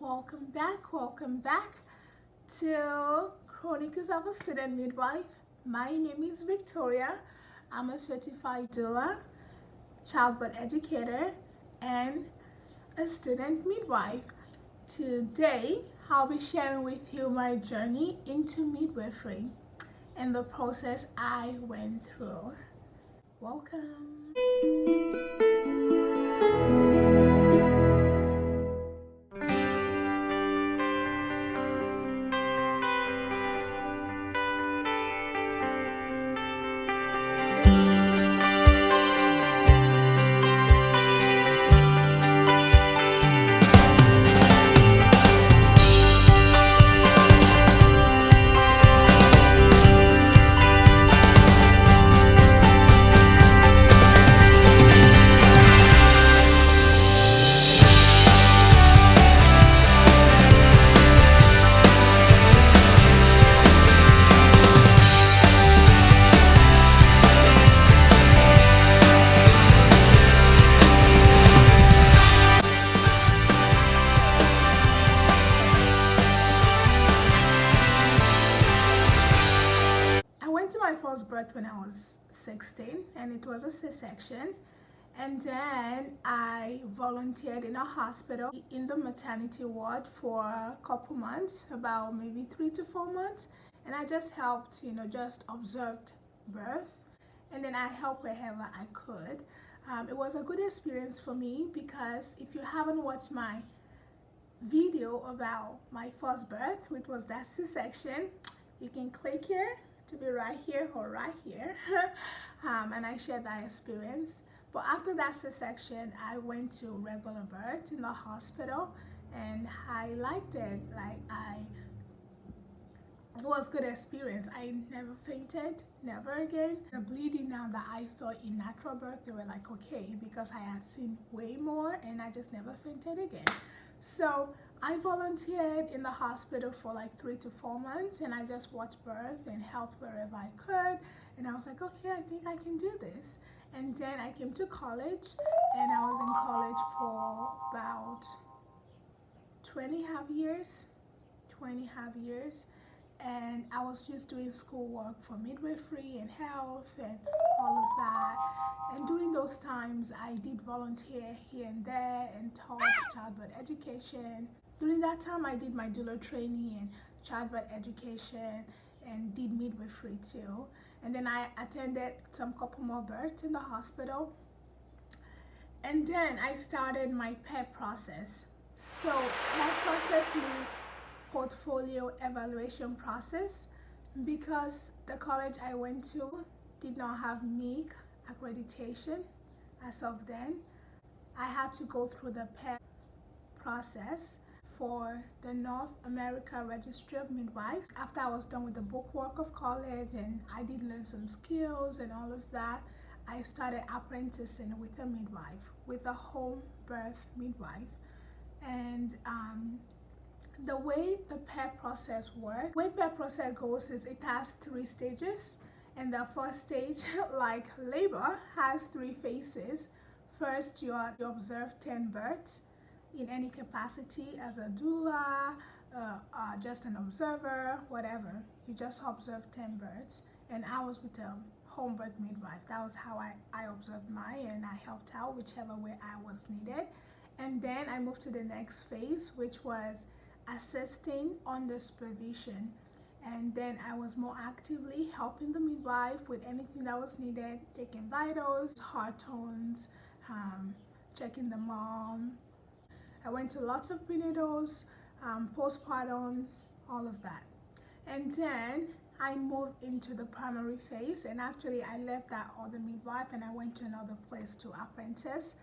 Welcome back to Chronicles of a Student Midwife. My name is Victoria. I'm a certified doula, childbirth educator, and a student midwife. Today, I'll be sharing with you my journey into midwifery and the process I went through. Welcome. My first birth when I was 16, and it was a C-section, and then I volunteered in a hospital in the maternity ward for a couple months, about maybe 3 to 4 months, and I just helped, just observed birth, and then I helped wherever I could. It was a good experience for me because if you haven't watched my video about my first birth, which was that C-section, you can click here to be right here or right here. And I shared that experience. But after that C-section, I went to regular birth in the hospital, and I liked it. It was good experience. I never fainted, never again. The bleeding now that I saw in natural birth, they were like okay, because I had seen way more, and I just never fainted again. So I volunteered in the hospital for like 3 to 4 months, and I just watched birth and helped wherever I could, and I was like, okay, I think I can do this. And then I came to college, and I was in college for about 20 half years, and I was just doing schoolwork for midwifery and health and all of that. And during those times, I did volunteer here and there and taught childbirth education. During that time, I did my doula training and childbirth education and did midwifery too. And then I attended some couple more births in the hospital. And then I started my PEP process. So PEP process means portfolio evaluation process, because the college I went to did not have NIC accreditation as of then. I had to go through the PEP process for the North America Registry of Midwives. After I was done with the bookwork of college and I did learn some skills and all of that, I started apprenticing with a midwife, with a home birth midwife. And the way the PEP process works, the way PEP process goes is it has 3 stages. And the first stage, like labor, has 3 phases. First, you observe 10 births in any capacity, as a doula, just an observer, whatever. You just observe 10 births. And I was with a home birth midwife. That was how I observed mine, and I helped out whichever way I was needed. And then I moved to the next phase, which was assisting under supervision. And then I was more actively helping the midwife with anything that was needed, taking vitals, heart tones, checking the mom. I went to lots of prenatals, postpartums, all of that. And then I moved into the primary phase, and actually I left that other midwife and I went to another place to apprentice.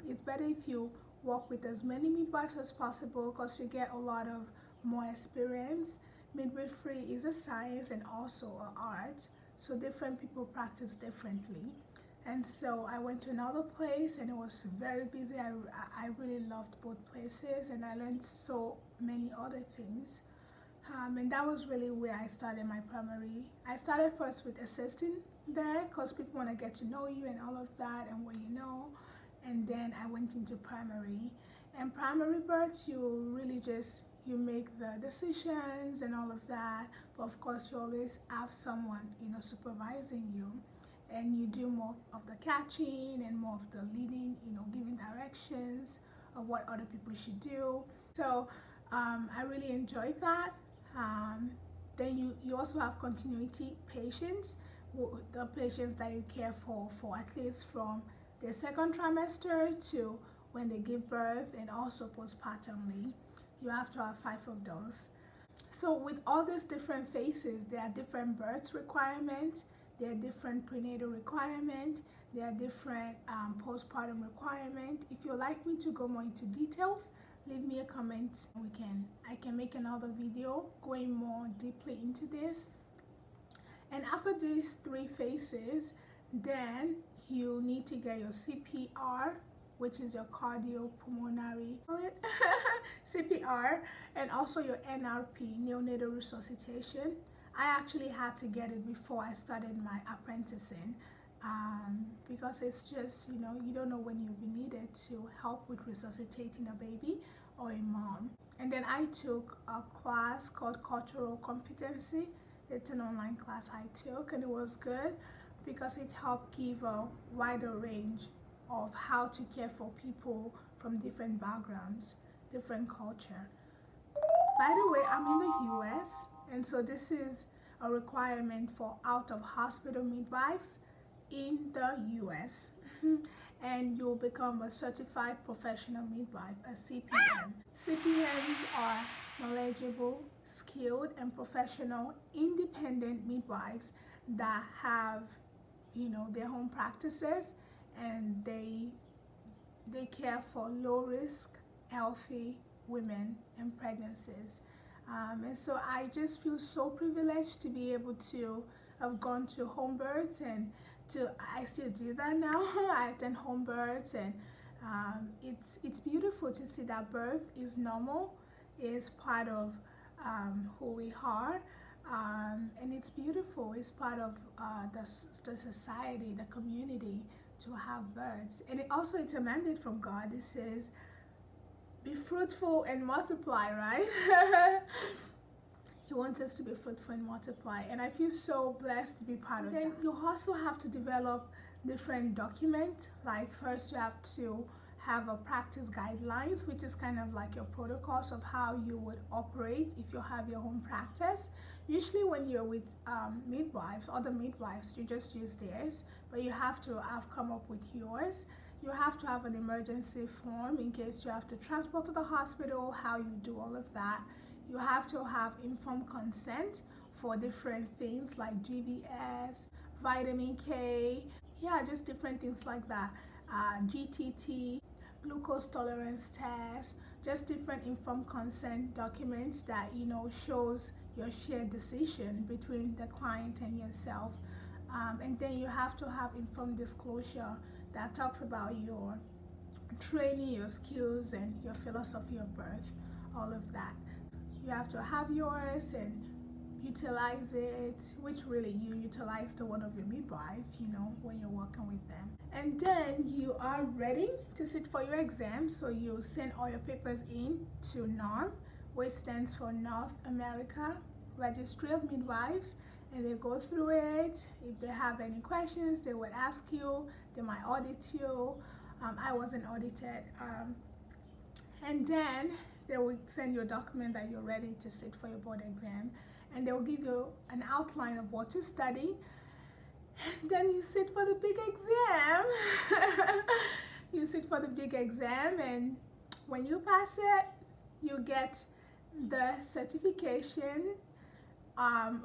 It's better if you work with as many midwives as possible, because you get a lot of more experience. Midwifery is a science and also an art, so different people practice differently. And so I went to another place, and it was very busy. I really loved both places, and I learned so many other things. And that was really where I started my primary. I started first with assisting there, because people want to get to know you and all of that and what you know. And then I went into primary, And primary births, you really just, you make the decisions and all of that, but of course you always have someone, supervising you, and you do more of the catching and more of the leading, giving directions of what other people should do. So I really enjoyed that. Then you also have continuity patients, the patients that you care for at least from the second trimester to when they give birth, and also postpartumly. You have to have 5 of those. So with all these different phases, there are different birth requirements, there are different prenatal requirements, there are different postpartum requirements. If you'd like me to go more into details, leave me a comment. I can make another video going more deeply into this. And after these 3 phases, then you need to get your CPR, which is your cardiopulmonary CPR, and also your NRP, neonatal resuscitation. I actually had to get it before I started my apprenticing, because it's just, you don't know when you'll be needed to help with resuscitating a baby or a mom. And then I took a class called Cultural Competency. It's an online class I took, and it was good because it helped give a wider range of how to care for people from different backgrounds, different culture. By the way, I'm in the US, and so this is a requirement for out-of-hospital midwives in the US. And you'll become a certified professional midwife, a CPM. CPMs are knowledgeable, skilled, and professional independent midwives that have, their own practices, and they care for low risk, healthy women and pregnancies. And so I just feel so privileged to be able to have gone to home births, and I still do that now. I attend home births, and it's beautiful to see that birth is normal, is part of who we are. And it's beautiful. It's part of the society, the community, to have birds. And it's a mandate from God. It says, be fruitful and multiply, right? He wants us to be fruitful and multiply. And I feel so blessed to be part of that. Then you also have to develop different documents. Like, first you have to have a practice guidelines, which is kind of like your protocols of how you would operate if you have your own practice. Usually when you're with midwives, other midwives, you just use theirs, but you have to have come up with yours. You have to have an emergency form in case you have to transport to the hospital, how you do all of that. You have to have informed consent for different things like GBS, vitamin K, just different things like that. GTT, glucose tolerance test, just different informed consent documents that shows your shared decision between the client and yourself. And then you have to have informed disclosure that talks about your training, your skills, and your philosophy of birth, all of that. You have to have yours and utilize it, which really you utilize to one of your midwife, when you're working with them. And then you are ready to sit for your exam, so you send all your papers in to NARM, which stands for North America Registry of Midwives, and they go through it. If they have any questions, they will ask you. They might audit you. I wasn't audited. And then they will send you a document that you're ready to sit for your board exam, and they will give you an outline of what to study. And then you sit for the big exam. You sit for the big exam, and when you pass it, you get the certification of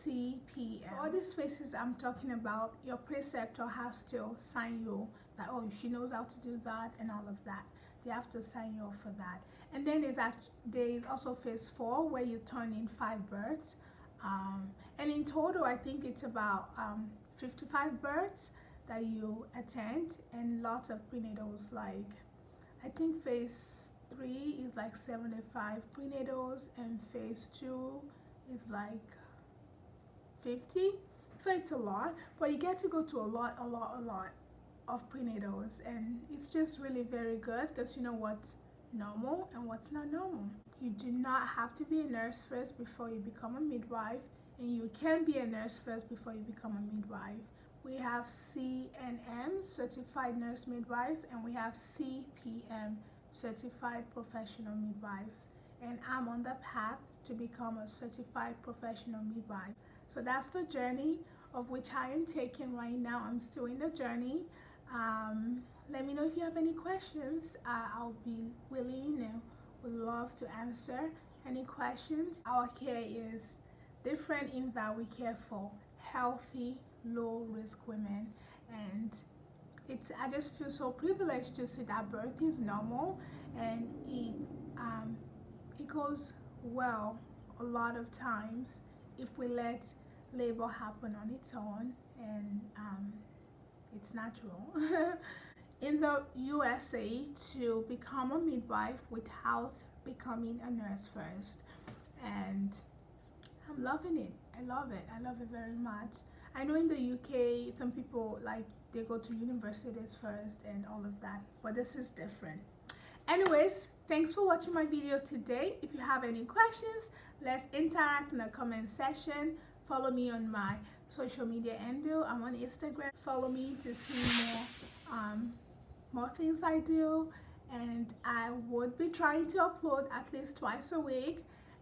CPM. All these phases I'm talking about, your preceptor has to sign you that, oh, she knows how to do that and all of that. They have to sign you off for that. And then there is also phase 4, where you turn in 5 births. And in total, I think it's about 55 births that you attend, and lots of prenatals. Like, I think phase 3 is like 75 prenatals, and phase 2 is like 50. So it's a lot, but you get to go to a lot of prenatals, and it's just really very good because you know what's normal and what's not normal. You do not have to be a nurse first before you become a midwife, and you can be a nurse first before you become a midwife. We have CNM, Certified Nurse Midwives, and we have CPM, Certified Professional Midwives. And I'm on the path to become a certified professional midwife. So that's the journey of which I am taking right now. I'm still in the journey. Let me know if you have any questions. I'll be willing and would love to answer any questions. Our care is different in that we care for healthy, low-risk women, and I just feel so privileged to see that birth is normal, and it goes well a lot of times if we let labor happen on its own, and it's natural. In the USA, to become a midwife without becoming a nurse first, and I'm loving it. I love it. I love it very much. I know in the UK some people like they go to universities first and all of that, but this is different. Anyways, thanks for watching my video today. If you have any questions, let's interact in the comment section. Follow me on my social media handle. I'm on Instagram. Follow me to see more things I do, and I would be trying to upload at least twice a week.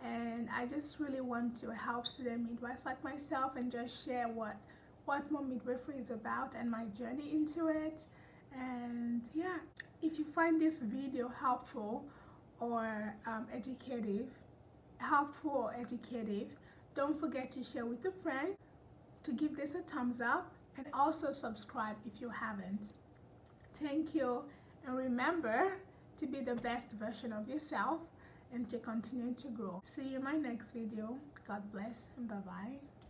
And I just really want to help student midwives like myself and just share what more midwifery is about and my journey into it. And yeah, if you find this video helpful or educative, don't forget to share with a friend, to give this a thumbs up, and also subscribe if you haven't. Thank you, and remember to be the best version of yourself and to continue to grow. See you in my next video. God bless and bye-bye.